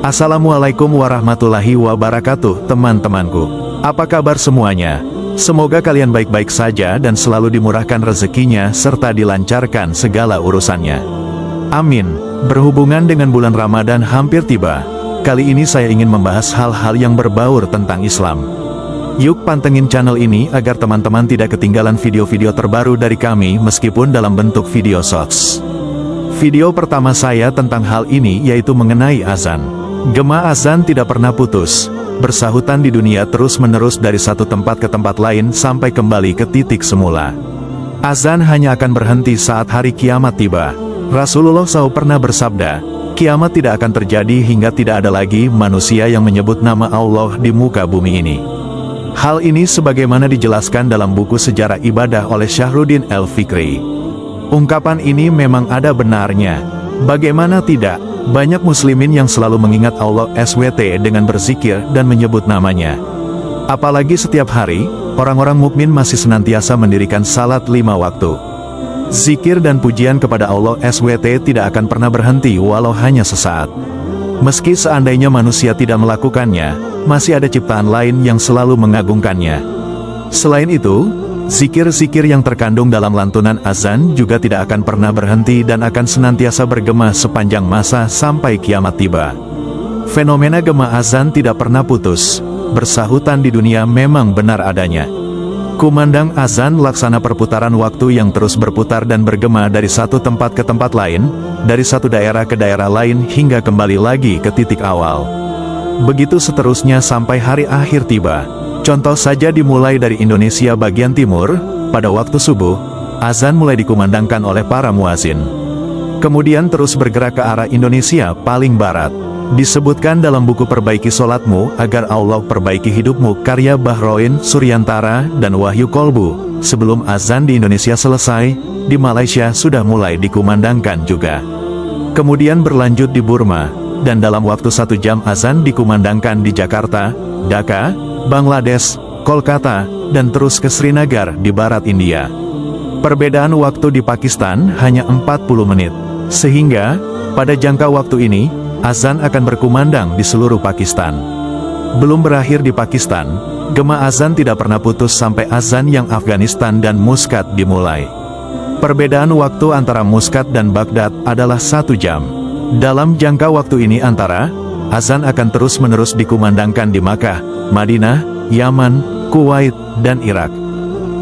Assalamualaikum warahmatullahi wabarakatuh, teman-temanku. Apa kabar semuanya? Semoga kalian baik-baik saja dan selalu dimurahkan rezekinya serta dilancarkan segala urusannya. Amin. Berhubungan dengan bulan Ramadan hampir tiba, kali ini saya ingin membahas hal-hal yang berbaur tentang Islam. Yuk pantengin channel ini agar teman-teman tidak ketinggalan video-video terbaru dari kami meskipun dalam bentuk video shorts. Video pertama saya tentang hal ini yaitu mengenai azan. Gema azan tidak pernah putus, bersahutan di dunia terus-menerus dari satu tempat ke tempat lain sampai kembali ke titik semula. Azan hanya akan berhenti saat hari kiamat tiba. Rasulullah SAW pernah bersabda, kiamat tidak akan terjadi hingga tidak ada lagi manusia yang menyebut nama Allah di muka bumi ini. Hal ini sebagaimana dijelaskan dalam buku Sejarah Ibadah oleh Syahruddin El-Fikri. Ungkapan ini memang ada benarnya. Bagaimana tidak? Banyak muslimin yang selalu mengingat Allah SWT dengan berzikir dan menyebut namanya. Apalagi setiap hari, orang-orang mukmin masih senantiasa mendirikan salat 5 waktu. Zikir dan pujian kepada Allah SWT tidak akan pernah berhenti walau hanya sesaat. Meski seandainya manusia tidak melakukannya, masih ada ciptaan lain yang selalu mengagungkannya. Selain itu, zikir-zikir yang terkandung dalam lantunan azan juga tidak akan pernah berhenti dan akan senantiasa bergema sepanjang masa sampai kiamat tiba. Fenomena gema azan tidak pernah putus, bersahutan di dunia memang benar adanya. Kumandang azan laksana perputaran waktu yang terus berputar dan bergema dari satu tempat ke tempat lain, dari satu daerah ke daerah lain hingga kembali lagi ke titik awal. Begitu seterusnya sampai hari akhir tiba. Contoh saja dimulai dari Indonesia bagian timur, pada waktu subuh, azan mulai dikumandangkan oleh para muazin. Kemudian terus bergerak ke arah Indonesia paling barat. Disebutkan dalam buku Perbaiki Solatmu Agar Allah Perbaiki Hidupmu karya Bahroin Suryantara dan Wahyu Kolbu. Sebelum azan di Indonesia selesai, di Malaysia sudah mulai dikumandangkan juga. Kemudian berlanjut di Burma, dan dalam waktu 1 jam azan dikumandangkan di Jakarta, Dhaka, Bangladesh, Kolkata, dan terus ke Srinagar di barat India. Perbedaan waktu di Pakistan hanya 40 menit, sehingga pada jangka waktu ini, azan akan berkumandang di seluruh Pakistan. Belum berakhir di Pakistan, gema azan tidak pernah putus sampai azan yang Afghanistan dan Muscat dimulai. Perbedaan waktu antara Muscat dan Baghdad adalah 1 jam. Dalam jangka waktu ini antara, azan akan terus-menerus dikumandangkan di Makkah, Madinah, Yaman, Kuwait, dan Irak.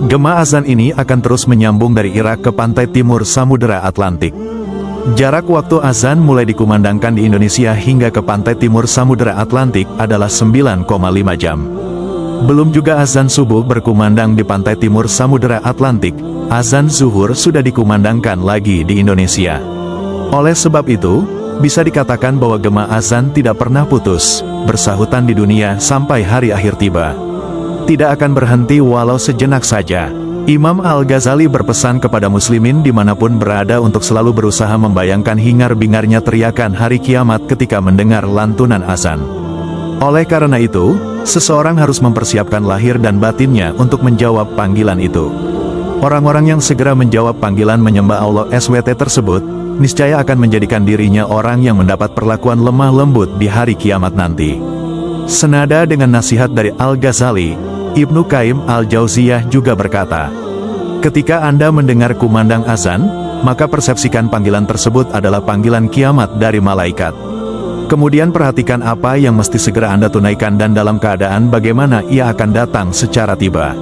Gema azan ini akan terus menyambung dari Irak ke pantai timur Samudera Atlantik. Jarak waktu azan mulai dikumandangkan di Indonesia hingga ke pantai timur Samudera Atlantik adalah 9,5 jam. Belum juga azan subuh berkumandang di pantai timur Samudera Atlantik, azan zuhur sudah dikumandangkan lagi di Indonesia. Oleh sebab itu, bisa dikatakan bahwa gema azan tidak pernah putus, bersahutan di dunia sampai hari akhir tiba. Tidak akan berhenti walau sejenak saja. Imam Al-Ghazali berpesan kepada muslimin dimanapun berada untuk selalu berusaha membayangkan hingar-bingarnya teriakan hari kiamat ketika mendengar lantunan azan. Oleh karena itu, seseorang harus mempersiapkan lahir dan batinnya untuk menjawab panggilan itu. Orang-orang yang segera menjawab panggilan menyembah Allah SWT tersebut, niscaya akan menjadikan dirinya orang yang mendapat perlakuan lemah lembut di hari kiamat nanti. Senada dengan nasihat dari Al-Ghazali, Ibnu Qayyim Al-Jauziyah juga berkata, ketika Anda mendengar kumandang azan, maka persepsikan panggilan tersebut adalah panggilan kiamat dari malaikat. Kemudian perhatikan apa yang mesti segera Anda tunaikan dan dalam keadaan bagaimana ia akan datang secara tiba.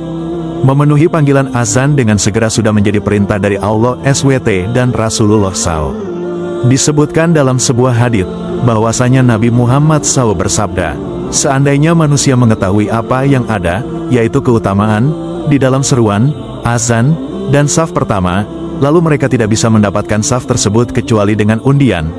Memenuhi panggilan azan dengan segera sudah menjadi perintah dari Allah SWT dan Rasulullah SAW. Disebutkan dalam sebuah hadits, bahwasanya Nabi Muhammad SAW bersabda, seandainya manusia mengetahui apa yang ada, yaitu keutamaan, di dalam seruan, azan, dan saf pertama, lalu mereka tidak bisa mendapatkan saf tersebut kecuali dengan undian,